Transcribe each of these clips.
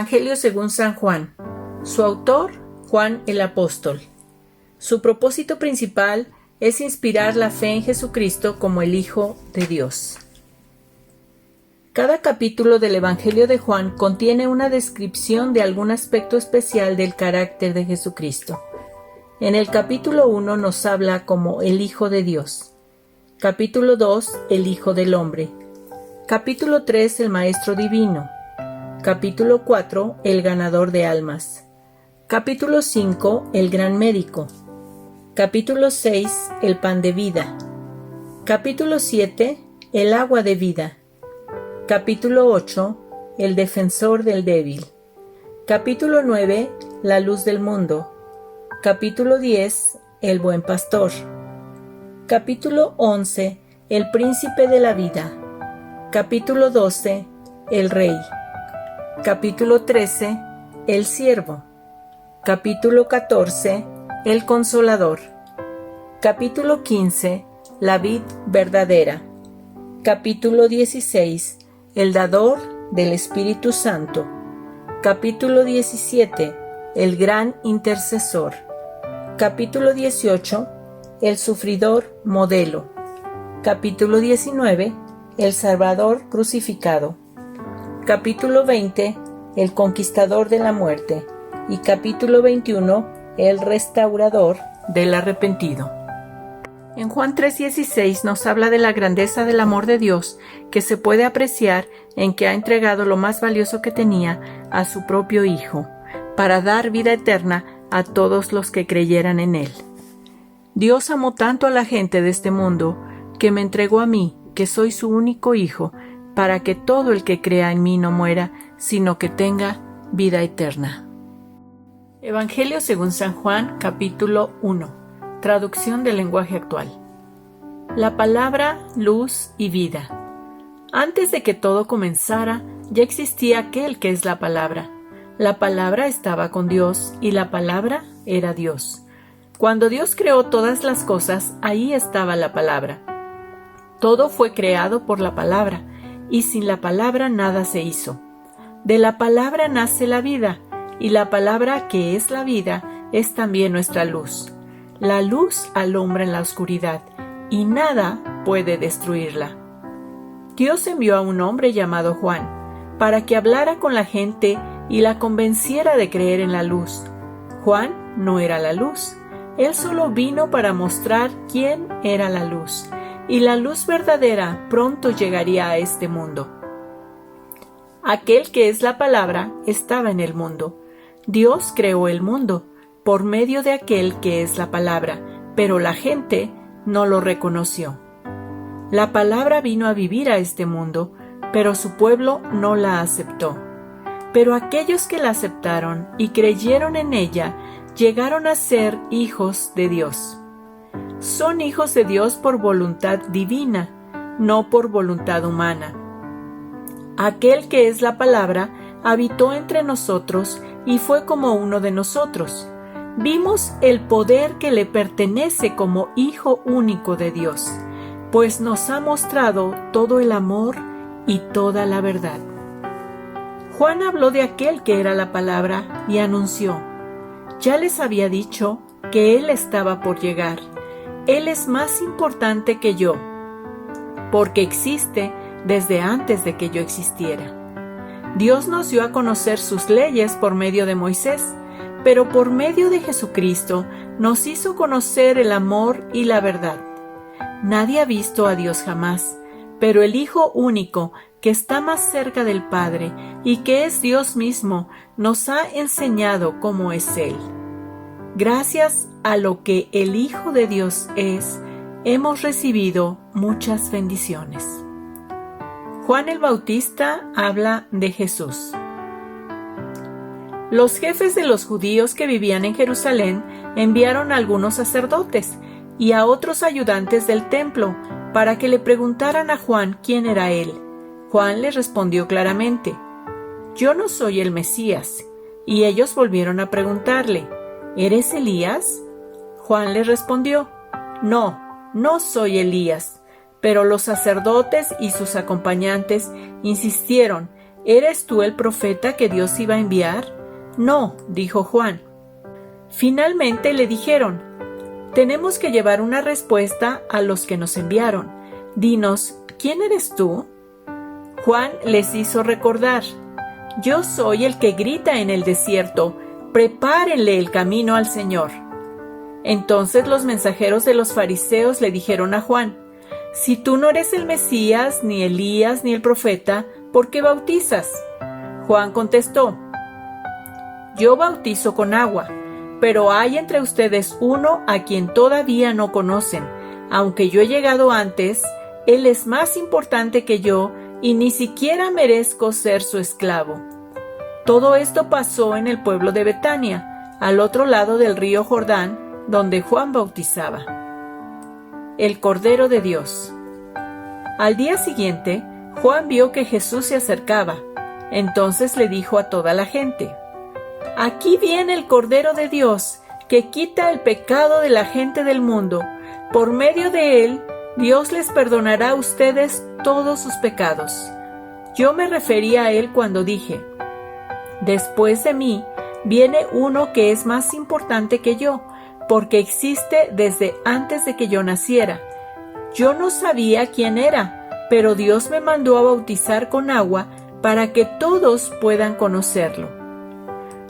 Evangelio según San Juan. Su autor, Juan el Apóstol. Su propósito principal es inspirar la fe en Jesucristo como el Hijo de Dios. Cada capítulo del Evangelio de Juan contiene una descripción de algún aspecto especial del carácter de Jesucristo. En el capítulo 1 nos habla como el Hijo de Dios. Capítulo 2, el Hijo del Hombre. Capítulo 3, el Maestro Divino. Capítulo 4, el Ganador de Almas. Capítulo 5, el Gran Médico. Capítulo 6, el Pan de Vida. Capítulo 7, el Agua de Vida. Capítulo 8, el Defensor del Débil. Capítulo 9, la Luz del Mundo. Capítulo 10, el Buen Pastor. Capítulo 11, el Príncipe de la Vida. Capítulo 12, el Rey. Capítulo 13, el Siervo. Capítulo 14, el Consolador. Capítulo 15, la Vid verdadera. Capítulo 16, el Dador del Espíritu Santo. Capítulo 17, el Gran Intercesor. Capítulo 18, el Sufridor Modelo. Capítulo 19, el Salvador Crucificado. Capítulo 20, el Conquistador de la Muerte. Y capítulo 21, el Restaurador del Arrepentido. En Juan 3:16 nos habla de la grandeza del amor de Dios que se puede apreciar en que ha entregado lo más valioso que tenía a su propio Hijo, para dar vida eterna a todos los que creyeran en Él. Dios amó tanto a la gente de este mundo que me entregó a mí, que soy su único Hijo, para que todo el que crea en mí no muera, sino que tenga vida eterna. Evangelio según San Juan, capítulo 1. Traducción del lenguaje actual. La palabra, luz y vida. Antes de que todo comenzara, ya existía aquel que es la palabra. La palabra estaba con Dios y la palabra era Dios. Cuando Dios creó todas las cosas, ahí estaba la palabra. Todo fue creado por la palabra, y sin la palabra nada se hizo. De la palabra nace la vida, y la palabra que es la vida es también nuestra luz. La luz alumbra en la oscuridad, y nada puede destruirla. Dios envió a un hombre llamado Juan, para que hablara con la gente y la convenciera de creer en la luz. Juan no era la luz, él solo vino para mostrar quién era la luz, y la luz verdadera pronto llegaría a este mundo. Aquel que es la palabra estaba en el mundo. Dios creó el mundo por medio de aquel que es la palabra, pero la gente no lo reconoció. La palabra vino a vivir a este mundo, pero su pueblo no la aceptó. Pero aquellos que la aceptaron y creyeron en ella, llegaron a ser hijos de Dios. Son hijos de Dios por voluntad divina, no por voluntad humana. Aquel que es la palabra habitó entre nosotros y fue como uno de nosotros. Vimos el poder que le pertenece como Hijo único de Dios, pues nos ha mostrado todo el amor y toda la verdad. Juan habló de aquel que era la palabra y anunció: ya les había dicho que Él estaba por llegar. Él es más importante que yo, porque existe desde antes de que yo existiera. Dios nos dio a conocer sus leyes por medio de Moisés, pero por medio de Jesucristo nos hizo conocer el amor y la verdad. Nadie ha visto a Dios jamás, pero el Hijo único, que está más cerca del Padre y que es Dios mismo, nos ha enseñado cómo es Él. Gracias a lo que el Hijo de Dios es, hemos recibido muchas bendiciones. Juan el Bautista habla de Jesús. Los jefes de los judíos que vivían en Jerusalén enviaron a algunos sacerdotes y a otros ayudantes del templo para que le preguntaran a Juan quién era él. Juan les respondió claramente: yo no soy el Mesías. Y ellos volvieron a preguntarle: ¿eres Elías? Juan les respondió: no soy Elías. Pero los sacerdotes y sus acompañantes insistieron: ¿Eres tú el profeta que Dios iba a enviar? No, dijo Juan. Finalmente le dijeron: tenemos que llevar una respuesta a los que nos enviaron. Dinos, ¿quién eres tú? Juan les hizo recordar: yo soy el que grita en el desierto, prepárenle el camino al Señor. Entonces los mensajeros de los fariseos le dijeron a Juan: si tú no eres el Mesías, ni Elías, ni el profeta, ¿por qué bautizas? Juan contestó: yo bautizo con agua, pero hay entre ustedes uno a quien todavía no conocen. Aunque yo he llegado antes, él es más importante que yo y ni siquiera merezco ser su esclavo. Todo esto pasó en el pueblo de Betania, al otro lado del río Jordán, donde Juan bautizaba. El Cordero de Dios. Al día siguiente, Juan vio que Jesús se acercaba. Entonces le dijo a toda la gente: aquí viene el Cordero de Dios, que quita el pecado de la gente del mundo. Por medio de él, Dios les perdonará a ustedes todos sus pecados. Yo me refería a él cuando dije: después de mí viene uno que es más importante que yo, porque existe desde antes de que yo naciera. Yo no sabía quién era, pero Dios me mandó a bautizar con agua para que todos puedan conocerlo.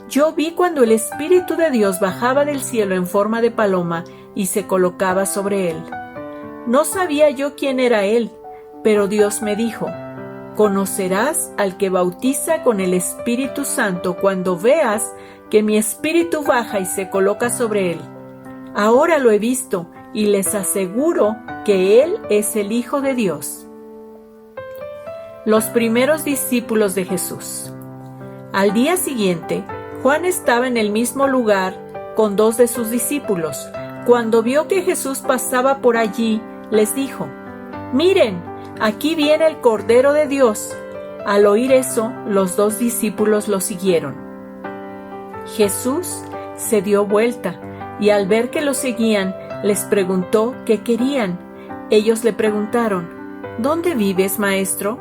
Yo vi cuando el Espíritu de Dios bajaba del cielo en forma de paloma y se colocaba sobre él. No sabía yo quién era él, pero Dios me dijo: conocerás al que bautiza con el Espíritu Santo cuando veas que mi Espíritu baja y se coloca sobre él. Ahora lo he visto y les aseguro que él es el Hijo de Dios. Los primeros discípulos de Jesús. Al día siguiente, Juan estaba en el mismo lugar con 2 de sus discípulos. Cuando vio que Jesús pasaba por allí, les dijo: miren, aquí viene el Cordero de Dios. Al oír eso, los 2 discípulos lo siguieron. Jesús se dio vuelta y al ver que lo seguían, les preguntó qué querían. Ellos le preguntaron: ¿dónde vives, maestro?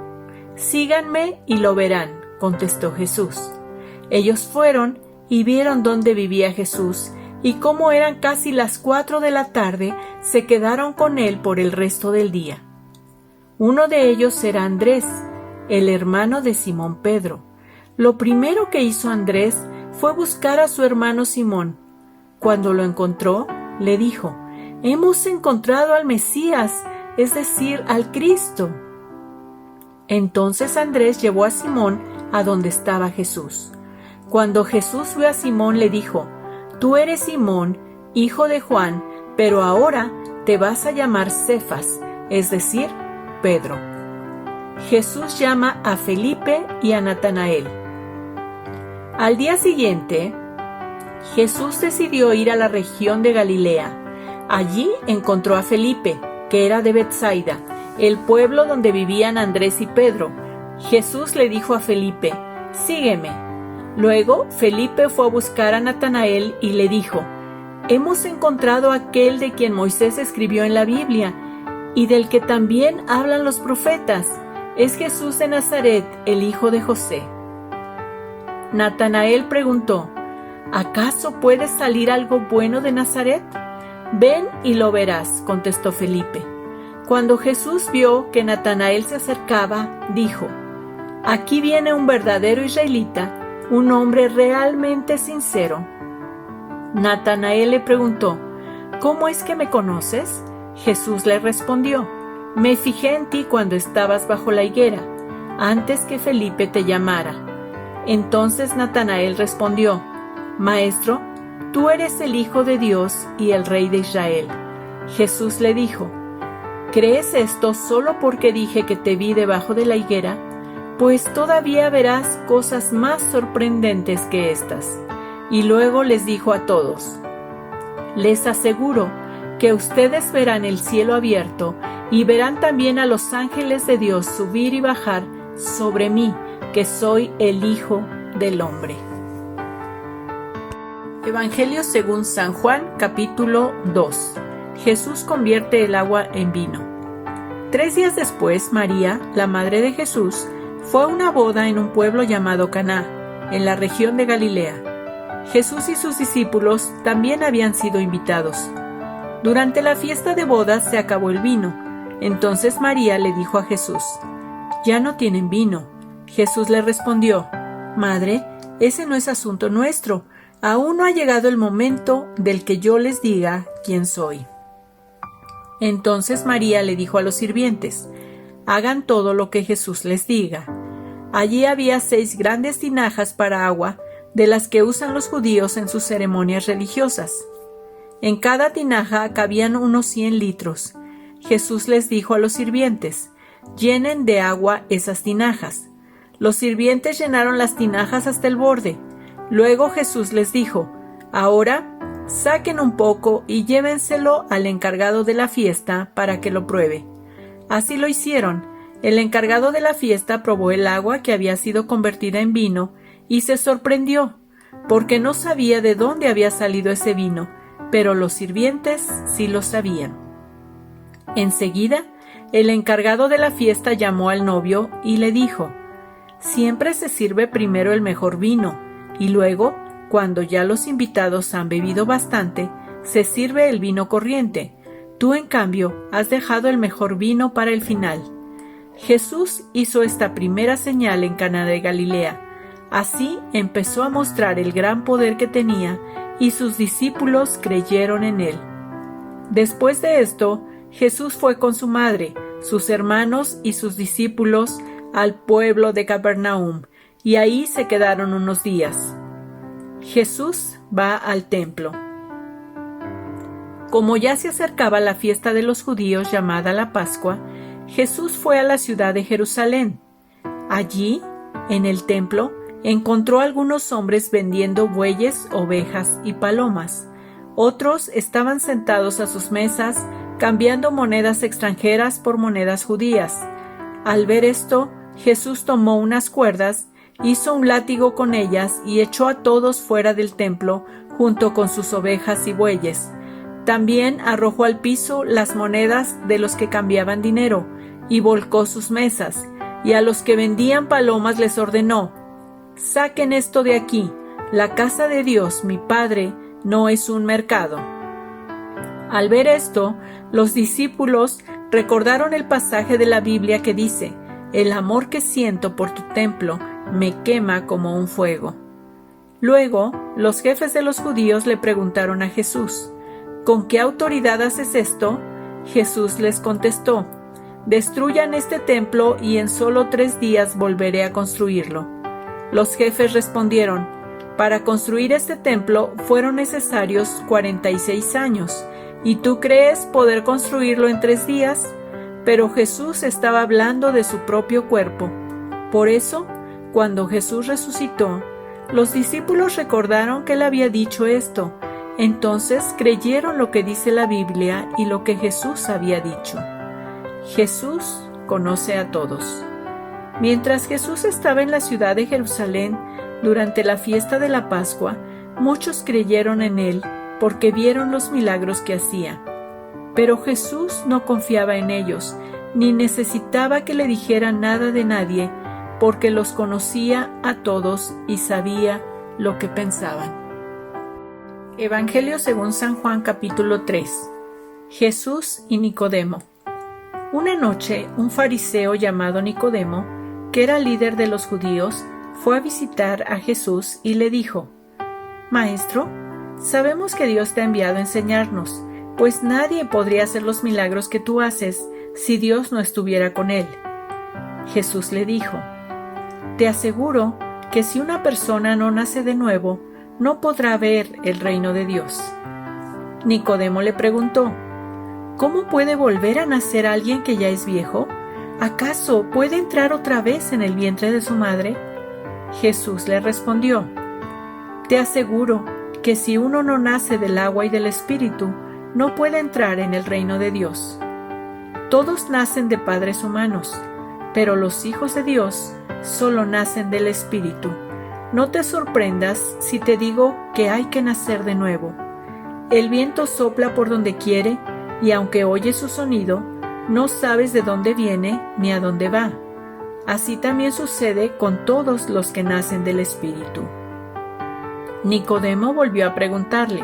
Síganme y lo verán, contestó Jesús. Ellos fueron y vieron dónde vivía Jesús, y como eran casi las 4 de la tarde, se quedaron con él por el resto del día. Uno de ellos era Andrés, el hermano de Simón Pedro. Lo primero que hizo Andrés fue buscar a su hermano Simón. Cuando lo encontró, le dijo: hemos encontrado al Mesías, es decir, al Cristo. Entonces Andrés llevó a Simón a donde estaba Jesús. Cuando Jesús vio a Simón, le dijo: tú eres Simón, hijo de Juan, pero ahora te vas a llamar Cefas, es decir, Pedro. Jesús llama a Felipe y a Natanael. Al día siguiente, Jesús decidió ir a la región de Galilea. Allí encontró a Felipe, que era de Betsaida, el pueblo donde vivían Andrés y Pedro. Jesús le dijo a Felipe: sígueme. Luego Felipe fue a buscar a Natanael y le dijo: hemos encontrado a aquel de quien Moisés escribió en la Biblia y del que también hablan los profetas. Es Jesús de Nazaret, el hijo de José. Natanael preguntó: ¿acaso puede salir algo bueno de Nazaret? Ven y lo verás, contestó Felipe. Cuando Jesús vio que Natanael se acercaba, dijo: aquí viene un verdadero israelita, un hombre realmente sincero. Natanael le preguntó: ¿cómo es que me conoces? Jesús le respondió: me fijé en ti cuando estabas bajo la higuera, antes que Felipe te llamara. Entonces Natanael respondió: Maestro, tú eres el Hijo de Dios y el Rey de Israel. Jesús le dijo: ¿crees esto solo porque dije que te vi debajo de la higuera? Pues todavía verás cosas más sorprendentes que estas. Y luego les dijo a todos: les aseguro que ustedes verán el cielo abierto y verán también a los ángeles de Dios subir y bajar sobre mí, que soy el Hijo del Hombre. Evangelio según San Juan, capítulo 2. Jesús convierte el agua en vino. 3 días después, María, la madre de Jesús, Fue a una boda en un pueblo llamado Caná, en la región de Galilea. Jesús y sus discípulos también habían sido invitados. Durante la fiesta de bodas se acabó el vino. Entonces María le dijo a Jesús: «Ya no tienen vino». Jesús le respondió: «Madre, ese no es asunto nuestro. Aún no ha llegado el momento del que yo les diga quién soy». Entonces María le dijo a los sirvientes: «Hagan todo lo que Jesús les diga». Allí había 6 grandes tinajas para agua, de las que usan los judíos en sus ceremonias religiosas. En cada tinaja cabían unos 100 litros. Jesús les dijo a los sirvientes: «Llenen de agua esas tinajas». Los sirvientes llenaron las tinajas hasta el borde. Luego Jesús les dijo: «Ahora saquen un poco y llévenselo al encargado de la fiesta para que lo pruebe». Así lo hicieron. El encargado de la fiesta probó el agua que había sido convertida en vino y se sorprendió, porque no sabía de dónde había salido ese vino, pero los sirvientes sí lo sabían. Enseguida, el encargado de la fiesta llamó al novio y le dijo: «Siempre se sirve primero el mejor vino, y luego, cuando ya los invitados han bebido bastante, se sirve el vino corriente. Tú, en cambio, has dejado el mejor vino para el final». Jesús hizo esta primera señal en Caná de Galilea. Así empezó a mostrar el gran poder que tenía, y sus discípulos creyeron en él. Después de esto, Jesús fue con su madre, sus hermanos y sus discípulos al pueblo de Capernaum, y ahí se quedaron unos días. Jesús va al templo. Como ya se acercaba la fiesta de los judíos llamada la Pascua, Jesús fue a la ciudad de Jerusalén. Allí, en el templo, encontró a algunos hombres vendiendo bueyes, ovejas y palomas. Otros estaban sentados a sus mesas, cambiando monedas extranjeras por monedas judías. Al ver esto, Jesús tomó unas cuerdas, hizo un látigo con ellas y echó a todos fuera del templo, junto con sus ovejas y bueyes. También arrojó al piso las monedas de los que cambiaban dinero, y volcó sus mesas, y a los que vendían palomas les ordenó: «Saquen esto de aquí, la casa de Dios, mi Padre, no es un mercado». Al ver esto, los discípulos recordaron el pasaje de la Biblia que dice: «El amor que siento por tu templo me quema como un fuego». Luego, los jefes de los judíos le preguntaron a Jesús: «¿Con qué autoridad haces esto?». Jesús les contestó: «Destruyan este templo y en solo 3 días volveré a construirlo». Los jefes respondieron: «Para construir este templo fueron necesarios 46 años, ¿y tú crees poder construirlo en 3 días? Pero Jesús estaba hablando de su propio cuerpo. Por eso, cuando Jesús resucitó, los discípulos recordaron que él había dicho esto. Entonces creyeron lo que dice la Biblia y lo que Jesús había dicho. Jesús conoce a todos. Mientras Jesús estaba en la ciudad de Jerusalén durante la fiesta de la Pascua, muchos creyeron en él porque vieron los milagros que hacía. Pero Jesús no confiaba en ellos, ni necesitaba que le dijeran nada de nadie, porque los conocía a todos y sabía lo que pensaban. Evangelio según San Juan capítulo 3. Jesús y Nicodemo. Una noche, un fariseo llamado Nicodemo, que era líder de los judíos, fue a visitar a Jesús y le dijo: «Maestro, sabemos que Dios te ha enviado a enseñarnos, pues nadie podría hacer los milagros que tú haces si Dios no estuviera con él». Jesús le dijo: «Te aseguro que si una persona no nace de nuevo, no podrá ver el reino de Dios». Nicodemo le preguntó: «¿Cómo puede volver a nacer alguien que ya es viejo? ¿Acaso puede entrar otra vez en el vientre de su madre?». Jesús le respondió: «Te aseguro que si uno no nace del agua y del Espíritu, no puede entrar en el reino de Dios. Todos nacen de padres humanos, pero los hijos de Dios solo nacen del Espíritu. No te sorprendas si te digo que hay que nacer de nuevo. El viento sopla por donde quiere, y aunque oyes su sonido, no sabes de dónde viene ni a dónde va. Así también sucede con todos los que nacen del Espíritu. Nicodemo volvió a preguntarle: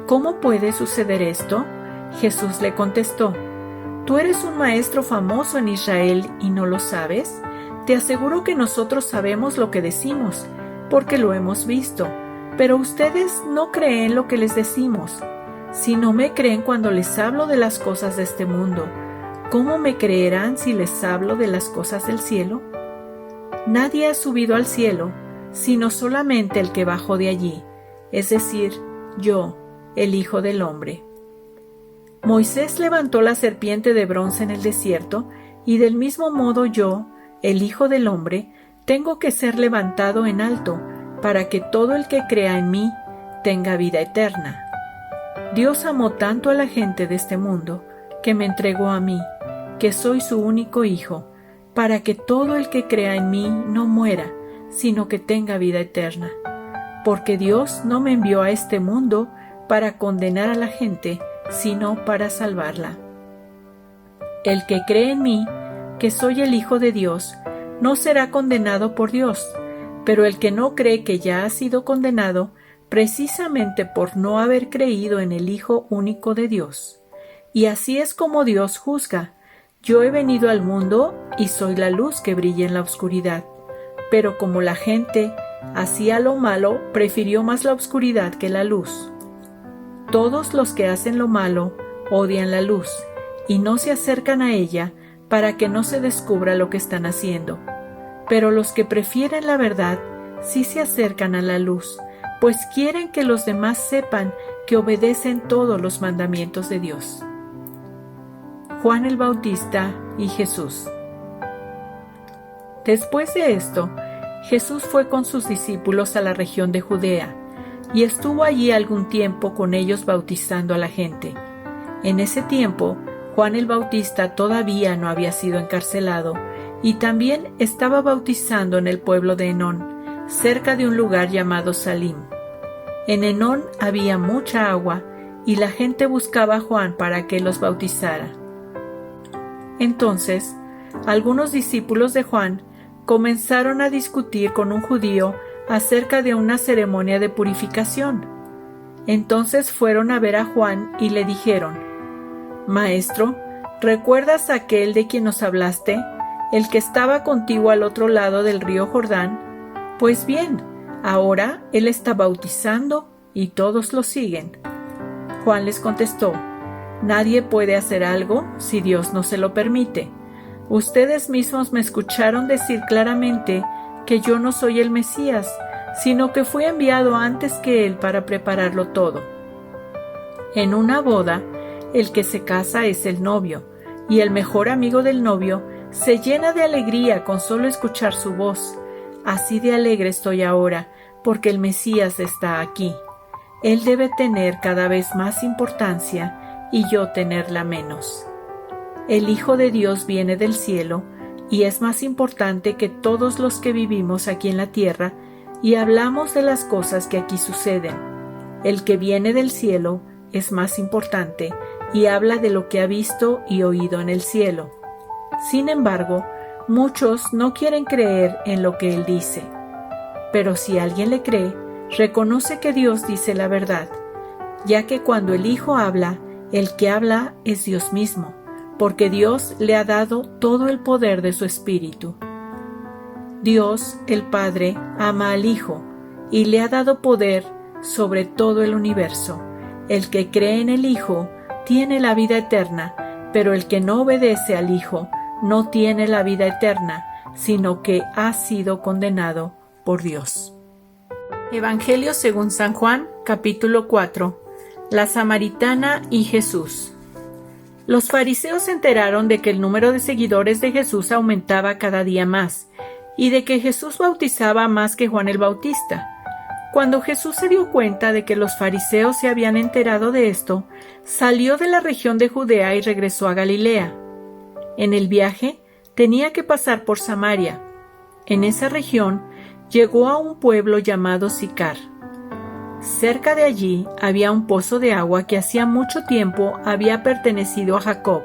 ¿Cómo puede suceder esto? Jesús le contestó: ¿Tú eres un maestro famoso en Israel y no lo sabes? Te aseguro que nosotros sabemos lo que decimos, porque lo hemos visto, pero ustedes no creen lo que les decimos. Si no me creen cuando les hablo de las cosas de este mundo, ¿cómo me creerán si les hablo de las cosas del cielo? Nadie ha subido al cielo, sino solamente el que bajó de allí, es decir, yo, el Hijo del Hombre. Moisés levantó la serpiente de bronce en el desierto, y del mismo modo yo, el Hijo del Hombre, tengo que ser levantado en alto, para que todo el que crea en mí tenga vida eterna. Dios amó tanto a la gente de este mundo, que me entregó a mí, que soy su único Hijo, para que todo el que crea en mí no muera, sino que tenga vida eterna. Porque Dios no me envió a este mundo para condenar a la gente, sino para salvarla. El que cree en mí, que soy el Hijo de Dios, no será condenado por Dios, pero el que no cree que ya ha sido condenado, precisamente por no haber creído en el Hijo único de Dios. Y así es como Dios juzga. Yo he venido al mundo y soy la luz que brilla en la oscuridad, pero como la gente hacía lo malo, prefirió más la oscuridad que la luz. Todos los que hacen lo malo odian la luz y no se acercan a ella para que no se descubra lo que están haciendo. Pero los que prefieren la verdad sí se acercan a la luz, pues quieren que los demás sepan que obedecen todos los mandamientos de Dios. Juan el Bautista y Jesús. Después de esto, Jesús fue con sus discípulos a la región de Judea, y estuvo allí algún tiempo con ellos bautizando a la gente. En ese tiempo, Juan el Bautista todavía no había sido encarcelado, y también estaba bautizando en el pueblo de Enón, cerca de un lugar llamado Salim. En Enón había mucha agua, y la gente buscaba a Juan para que los bautizara. Entonces, algunos discípulos de Juan comenzaron a discutir con un judío acerca de una ceremonia de purificación. Entonces fueron a ver a Juan y le dijeron: Maestro, ¿recuerdas a aquel de quien nos hablaste, el que estaba contigo al otro lado del río Jordán? Pues bien, ahora él está bautizando y todos lo siguen. Juan les contestó: Nadie puede hacer algo si Dios no se lo permite. Ustedes mismos me escucharon decir claramente que yo no soy el Mesías, sino que fui enviado antes que él para prepararlo todo. En una boda, el que se casa es el novio, y el mejor amigo del novio se llena de alegría con solo escuchar su voz. Así de alegre estoy ahora, porque el Mesías está aquí. Él debe tener cada vez más importancia y yo tenerla menos. El Hijo de Dios viene del cielo y es más importante que todos los que vivimos aquí en la tierra y hablamos de las cosas que aquí suceden. El que viene del cielo es más importante y habla de lo que ha visto y oído en el cielo. Sin embargo, muchos no quieren creer en lo que él dice. Pero si alguien le cree, reconoce que Dios dice la verdad, ya que cuando el Hijo habla, el que habla es Dios mismo, porque Dios le ha dado todo el poder de su Espíritu. Dios, el Padre, ama al Hijo y le ha dado poder sobre todo el universo. El que cree en el Hijo tiene la vida eterna, pero el que no obedece al Hijo no tiene la vida eterna, sino que ha sido condenado por Dios. Evangelio según San Juan, capítulo 4. La Samaritana y Jesús. Los fariseos se enteraron de que el número de seguidores de Jesús aumentaba cada día más, y de que Jesús bautizaba más que Juan el Bautista. Cuando Jesús se dio cuenta de que los fariseos se habían enterado de esto, salió de la región de Judea y regresó a Galilea. En el viaje tenía que pasar por Samaria. En esa región llegó a un pueblo llamado Sicar. Cerca de allí había un pozo de agua que hacía mucho tiempo había pertenecido a Jacob.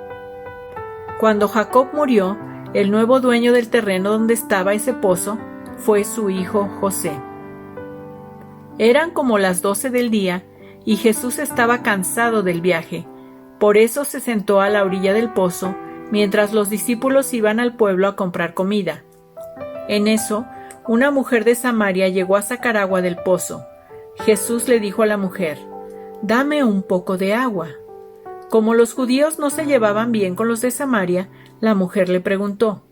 Cuando Jacob murió, El nuevo dueño del terreno donde estaba ese pozo fue su hijo José. Eran como las 12 del día y Jesús estaba cansado del viaje. Por eso se sentó a la orilla del pozo mientras los discípulos iban al pueblo a comprar comida. En eso, una mujer de Samaria llegó a sacar agua del pozo. Jesús le dijo a la mujer: «Dame un poco de agua». Como los judíos no se llevaban bien con los de Samaria, la mujer le preguntó: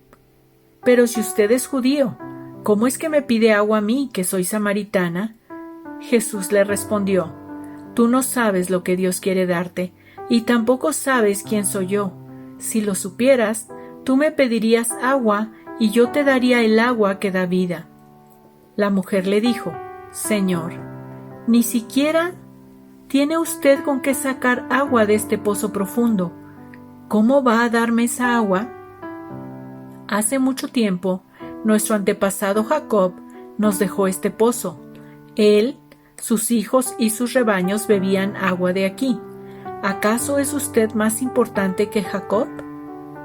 «Pero si usted es judío, ¿cómo es que me pide agua a mí, que soy samaritana?». Jesús le respondió: «Tú no sabes lo que Dios quiere darte, y tampoco sabes quién soy yo. Si lo supieras, tú me pedirías agua, y yo te daría el agua que da vida». La mujer le dijo: «Señor, ni siquiera tiene usted con qué sacar agua de este pozo profundo. ¿Cómo va a darme esa agua?». Hace mucho tiempo, nuestro antepasado Jacob nos dejó este pozo. Él, sus hijos y sus rebaños bebían agua de aquí. ¿Acaso es usted más importante que Jacob?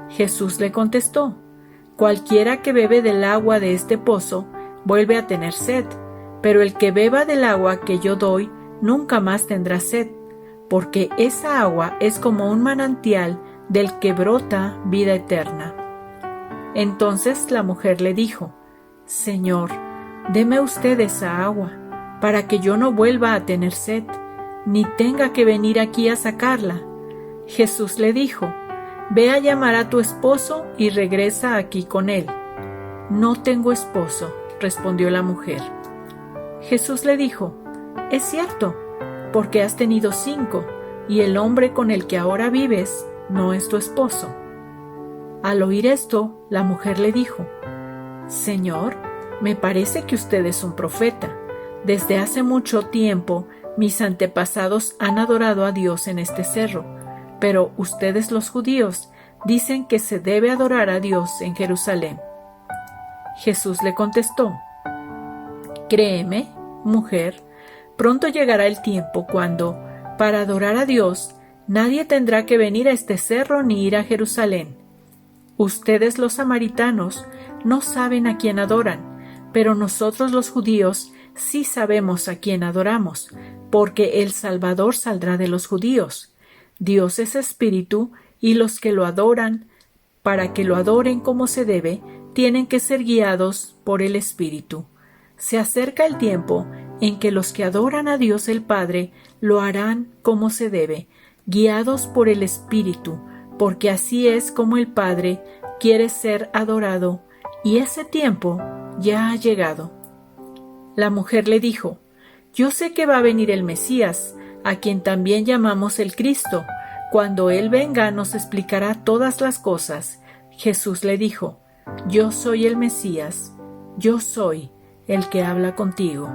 Jesús le contestó: «Cualquiera que bebe del agua de este pozo vuelve a tener sed, pero el que beba del agua que yo doy nunca más tendrá sed, porque esa agua es como un manantial del que brota vida eterna». Entonces la mujer le dijo: «Señor, deme usted esa agua, para que yo no vuelva a tener sed, ni tenga que venir aquí a sacarla». Jesús le dijo: «Ve a llamar a tu esposo y regresa aquí con él». «No tengo esposo», respondió la mujer. Jesús le dijo: «Es cierto, porque has tenido 5, y el hombre con el que ahora vives no es tu esposo». Al oír esto, la mujer le dijo: «Señor, me parece que usted es un profeta. Desde hace mucho tiempo mis antepasados han adorado a Dios en este cerro, pero ustedes los judíos dicen que se debe adorar a Dios en Jerusalén». Jesús le contestó: «Créeme, mujer, pronto llegará el tiempo cuando, para adorar a Dios, nadie tendrá que venir a este cerro ni ir a Jerusalén. Ustedes los samaritanos no saben a quién adoran, pero nosotros los judíos sí sabemos a quién adoramos, porque el Salvador saldrá de los judíos. Dios es espíritu, y los que lo adoran, para que lo adoren como se debe, tienen que ser guiados por el Espíritu. Se acerca el tiempo en que los que adoran a Dios el Padre lo harán como se debe, guiados por el Espíritu, porque así es como el Padre quiere ser adorado, y ese tiempo ya ha llegado». La mujer le dijo: «Yo sé que va a venir el Mesías, a quien también llamamos el Cristo. Cuando Él venga nos explicará todas las cosas». Jesús le dijo: «Yo soy el Mesías, yo soy el que habla contigo».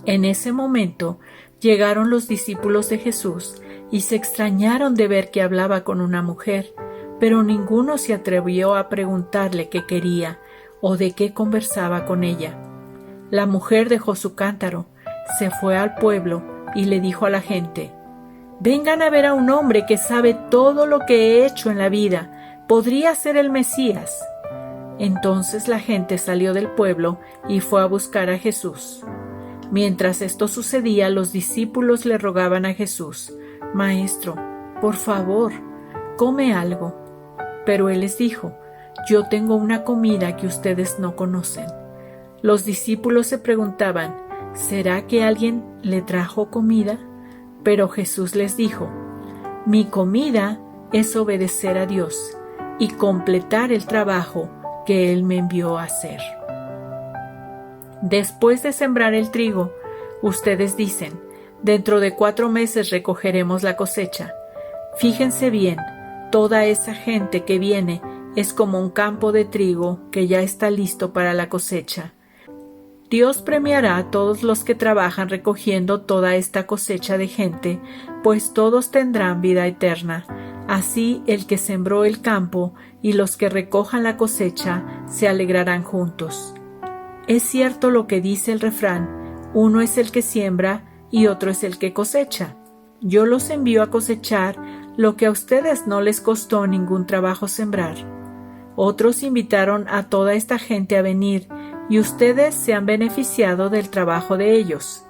En ese momento llegaron los discípulos de Jesús y se extrañaron de ver que hablaba con una mujer, pero ninguno se atrevió a preguntarle qué quería o de qué conversaba con ella. La mujer dejó su cántaro, se fue al pueblo y le dijo a la gente: «Vengan a ver a un hombre que sabe todo lo que he hecho en la vida. Podría ser el Mesías». Entonces la gente salió del pueblo y fue a buscar a Jesús. Mientras esto sucedía, los discípulos le rogaban a Jesús: «Maestro, por favor, come algo». Pero él les dijo: «Yo tengo una comida que ustedes no conocen». Los discípulos se preguntaban: ¿será que alguien le trajo comida? Pero Jesús les dijo: «Mi comida es obedecer a Dios y completar el trabajo que Él me envió a hacer». Después de sembrar el trigo, ustedes dicen: «Dentro de 4 meses recogeremos la cosecha». Fíjense bien, toda esa gente que viene es como un campo de trigo que ya está listo para la cosecha. Dios premiará a todos los que trabajan recogiendo toda esta cosecha de gente, pues todos tendrán vida eterna. Así el que sembró el campo y los que recojan la cosecha se alegrarán juntos. Es cierto lo que dice el refrán: uno es el que siembra y otro es el que cosecha. Yo los envío a cosechar lo que a ustedes no les costó ningún trabajo sembrar. Otros invitaron a toda esta gente a venir, y ustedes se han beneficiado del trabajo de ellos.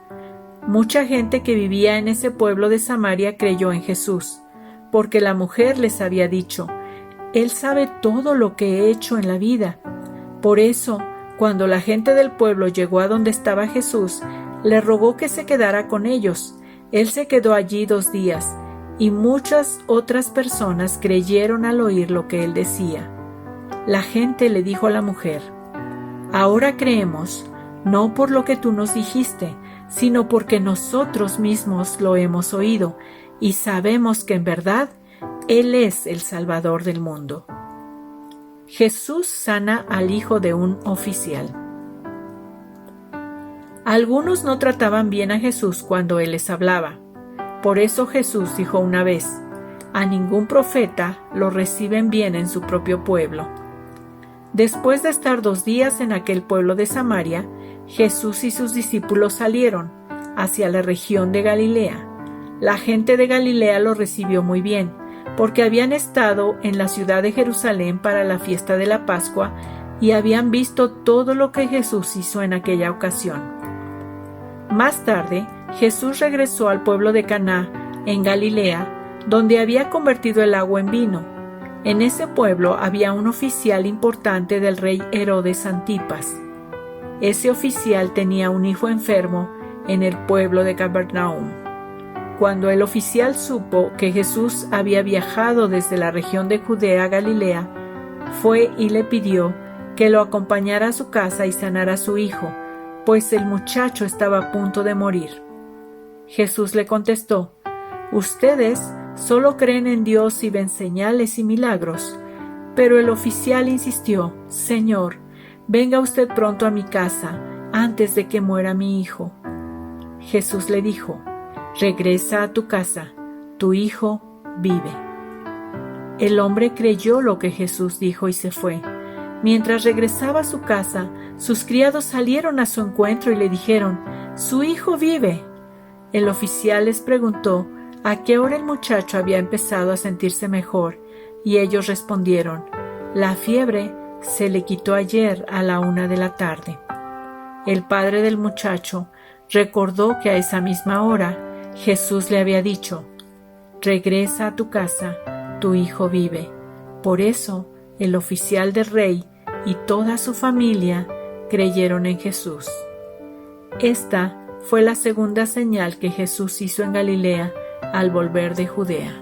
Mucha gente que vivía en ese pueblo de Samaria creyó en Jesús, porque la mujer les había dicho: Él sabe todo lo que he hecho en la vida. Por eso, cuando la gente del pueblo llegó a donde estaba Jesús, le rogó que se quedara con ellos. Él se quedó allí 2 días, y muchas otras personas creyeron al oír lo que él decía. La gente le dijo a la mujer: Ahora creemos, no por lo que tú nos dijiste, sino porque nosotros mismos lo hemos oído, y sabemos que en verdad Él es el Salvador del mundo. Jesús sana al hijo de un oficial. Algunos no trataban bien a Jesús cuando Él les hablaba. Por eso Jesús dijo una vez: A ningún profeta lo reciben bien en su propio pueblo. Después de estar 2 días en aquel pueblo de Samaria, Jesús y sus discípulos salieron hacia la región de Galilea. La gente de Galilea lo recibió muy bien, porque habían estado en la ciudad de Jerusalén para la fiesta de la Pascua y habían visto todo lo que Jesús hizo en aquella ocasión. Más tarde, Jesús regresó al pueblo de Caná, en Galilea, donde había convertido el agua en vino. En ese pueblo había un oficial importante del rey Herodes Antipas. Ese oficial tenía un hijo enfermo en el pueblo de Capernaum. Cuando el oficial supo que Jesús había viajado desde la región de Judea a Galilea, fue y le pidió que lo acompañara a su casa y sanara a su hijo, pues el muchacho estaba a punto de morir. Jesús le contestó: Ustedes solo creen en Dios y ven señales y milagros. Pero el oficial insistió: Señor, venga usted pronto a mi casa, antes de que muera mi hijo. Jesús le dijo: Regresa a tu casa, tu hijo vive. El hombre creyó lo que Jesús dijo y se fue. Mientras regresaba a su casa, sus criados salieron a su encuentro y le dijeron: Su hijo vive. El oficial les preguntó a qué hora el muchacho había empezado a sentirse mejor, y ellos respondieron: La fiebre se le quitó ayer a la 1 de la tarde. El padre del muchacho recordó que a esa misma hora Jesús le había dicho: Regresa a tu casa, tu hijo vive. Por eso el oficial del rey y toda su familia creyeron en Jesús. Esta fue la segunda señal que Jesús hizo en Galilea al volver de Judea.